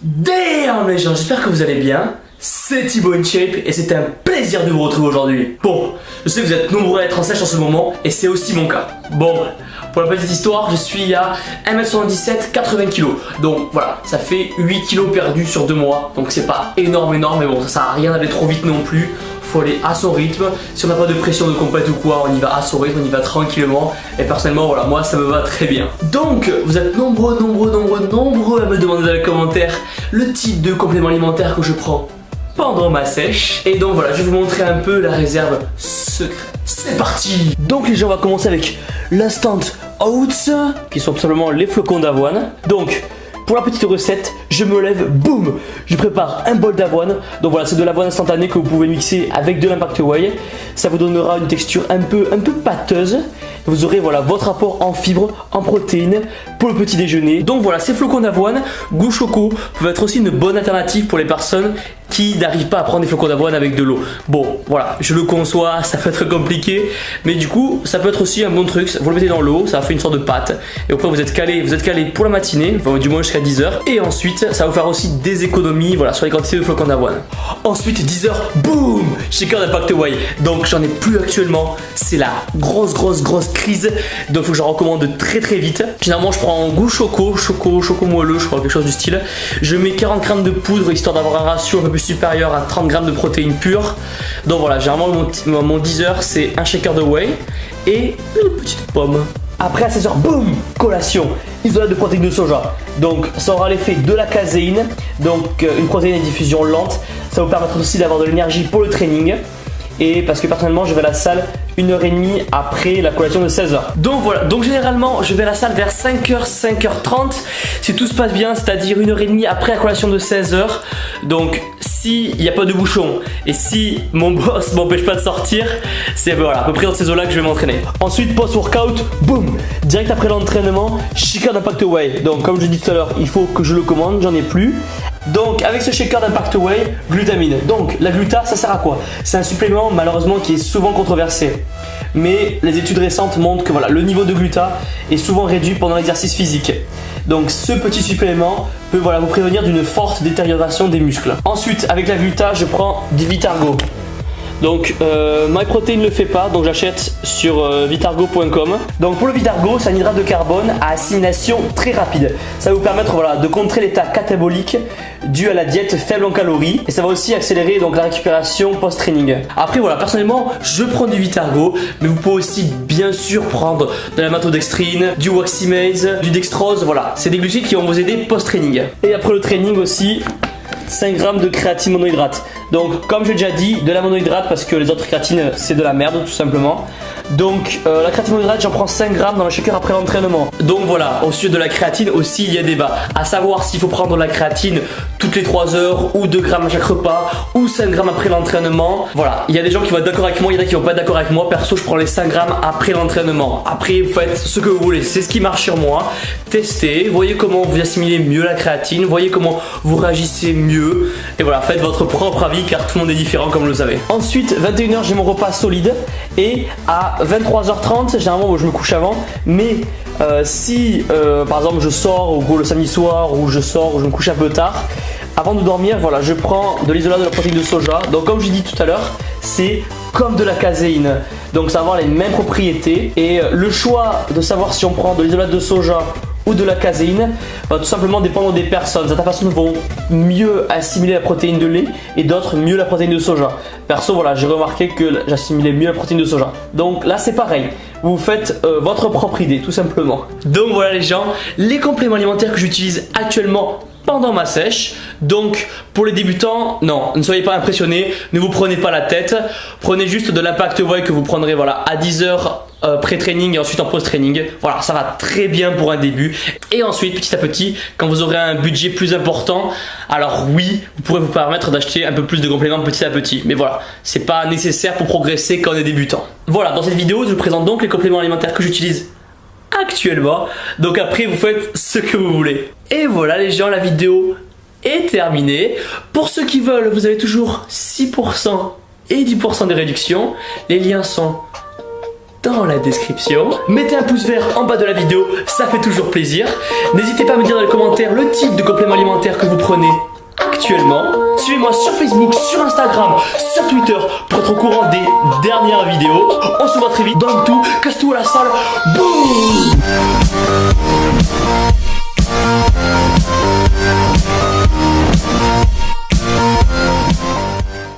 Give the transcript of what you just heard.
Damn les gens, j'espère que vous allez bien. C'est Thibaut InShape et c'est un plaisir de vous retrouver aujourd'hui. Bon, je sais que vous êtes nombreux à être en sèche en ce moment et c'est aussi mon cas. Bon, pour la petite histoire, je suis à 1m77, 80 kg. Donc voilà, ça fait 8 kg perdus sur 2 mois. Donc c'est pas énorme, mais bon, ça sert à rien d'aller trop vite non plus. Faut aller à son rythme. Si on n'a pas de pression de compète ou quoi, on y va à son rythme, on y va tranquillement. Et personnellement, voilà, moi ça me va très bien. Donc, vous êtes nombreux à me demander dans les commentaires le type de complément alimentaire que je prends pendant ma sèche. Et donc voilà, je vais vous montrer un peu la réserve secrète. C'est parti. Donc les gens, on va commencer avec l'Instant Oats, qui sont tout simplement les flocons d'avoine. Donc, pour la petite recette, je me lève, boum, je prépare un bol d'avoine. Donc voilà, c'est de l'avoine instantanée que vous pouvez mixer avec de l'Impact Whey. Ça vous donnera une texture un peu pâteuse. Vous aurez voilà votre apport en fibres, en protéines pour le petit déjeuner. Donc voilà, ces flocons d'avoine goût choco peuvent être aussi une bonne alternative pour les personnes qui n'arrivent pas à prendre des flocons d'avoine avec de l'eau. Bon, voilà, je le conçois, ça peut être compliqué, mais du coup, ça peut être aussi un bon truc. Vous le mettez dans l'eau, ça fait une sorte de pâte, et après vous êtes calé pour la matinée, enfin, du moins jusqu'à 10h, et ensuite, ça va vous faire aussi des économies, voilà, sur les quantités de flocons d'avoine. Ensuite, 10h, boum, shaker d'Impact Whey. Donc j'en ai plus actuellement, c'est la grosse crise, donc il faut que j'en recommande très vite. Généralement, je prends goût choco moelleux, je crois, quelque chose du style. Je mets 40 g de poudre histoire d'avoir un ratio un peu plus supérieur à 30 g de protéines pures. Donc voilà, généralement mon 10h c'est un shaker de whey et une petite pomme. Après à 16h, boum, collation, isolate de protéines de soja. Donc ça aura l'effet de la caséine, donc une protéine à diffusion lente. Ça vous permettra aussi d'avoir de l'énergie pour le training. Et parce que personnellement je vais à la salle 1h30 après la collation de 16h. Donc voilà, donc généralement je vais à la salle vers 5h, 5h30 si tout se passe bien, c'est-à-dire 1h30 après la collation de 16h. Donc s'il n'y a pas de bouchon et si mon boss m'empêche pas de sortir, c'est voilà, à peu près dans ces eaux-là que je vais m'entraîner. Ensuite post-workout, boum, direct après l'entraînement, shaker d'Impact Whey. Donc comme je dis tout à l'heure, il faut que je le commande, j'en ai plus. Donc avec ce shaker d'Impact Whey, glutamine. Donc la gluta, ça sert à quoi? C'est un supplément malheureusement qui est souvent controversé. Mais les études récentes montrent que voilà, le niveau de gluta est souvent réduit pendant l'exercice physique. Donc ce petit supplément peut voilà, vous prévenir d'une forte détérioration des muscles. Ensuite avec la gluta, je prends du Vitargo. Donc MyProtein ne le fait pas, donc j'achète sur vitargo.com. Donc pour le Vitargo, c'est un hydrate de carbone à assimilation très rapide. Ça va vous permettre voilà, de contrer l'état catabolique dû à la diète faible en calories. Et ça va aussi accélérer donc, la récupération post-training. Après voilà, personnellement, je prends du Vitargo, mais vous pouvez aussi bien sûr prendre de la maltodextrine, du Waximase, du dextrose. Voilà, c'est des glucides qui vont vous aider post-training. Et après le training aussi, 5 g de créatine monohydrate. Donc comme j'ai déjà dit, de la monohydrate parce que les autres créatines c'est de la merde tout simplement. Donc la créatine monohydrate, j'en prends 5 g dans le shaker après l'entraînement. Donc voilà, au sujet de la créatine aussi il y a débat. À savoir s'il faut prendre la créatine toutes les 3 heures ou 2 g à chaque repas ou 5 g après l'entraînement. Voilà, il y a des gens qui vont être d'accord avec moi, il y en a qui vont pas être d'accord avec moi. Perso je prends les 5 g après l'entraînement. Après vous faites ce que vous voulez, c'est ce qui marche sur moi. Testez, voyez comment vous assimilez mieux la créatine, voyez comment vous réagissez mieux. Et voilà, faites votre propre avis car tout le monde est différent comme vous le savez. Ensuite 21h j'ai mon repas solide et à 23h30 généralement je me couche avant, mais si par exemple je sors ou le samedi soir ou je sors ou je me couche un peu tard, avant de dormir voilà, je prends de l'isolat de la protéine de soja. Donc comme je dis tout à l'heure, c'est comme de la caséine, donc ça va avoir les mêmes propriétés. Et le choix de savoir si on prend de l'isolat de soja ou de la caséine va tout simplement dépendre des personnes. Certaines personnes vont mieux assimiler la protéine de lait et d'autres mieux la protéine de soja. Perso voilà, j'ai remarqué que j'assimilais mieux la protéine de soja. Donc là c'est pareil, vous faites votre propre idée tout simplement. Donc voilà les gens, les compléments alimentaires que j'utilise actuellement pendant ma sèche. Donc pour les débutants, non, ne soyez pas impressionnés, ne vous prenez pas la tête, prenez juste de l'Impact Whey que vous prendrez voilà, à 10h pré-training et ensuite en post-training. Voilà, ça va très bien pour un début. Et ensuite, petit à petit, quand vous aurez un budget plus important, alors oui, vous pourrez vous permettre d'acheter un peu plus de compléments petit à petit. Mais voilà, c'est pas nécessaire pour progresser quand on est débutant. Voilà, dans cette vidéo, je vous présente donc les compléments alimentaires que j'utilise actuellement. Donc après, vous faites ce que vous voulez. Et voilà les gens, la vidéo est terminée. Pour ceux qui veulent, vous avez toujours 6% et 10% de réduction. Les liens sont dans la description. Mettez un pouce vert en bas de la vidéo, ça fait toujours plaisir. N'hésitez pas à me dire dans les commentaires le type de complément alimentaire que vous prenez actuellement. Suivez-moi sur Facebook, sur Instagram, sur Twitter pour être au courant des dernières vidéos. On se voit très vite dans le tout, casse tout à la salle. Boum!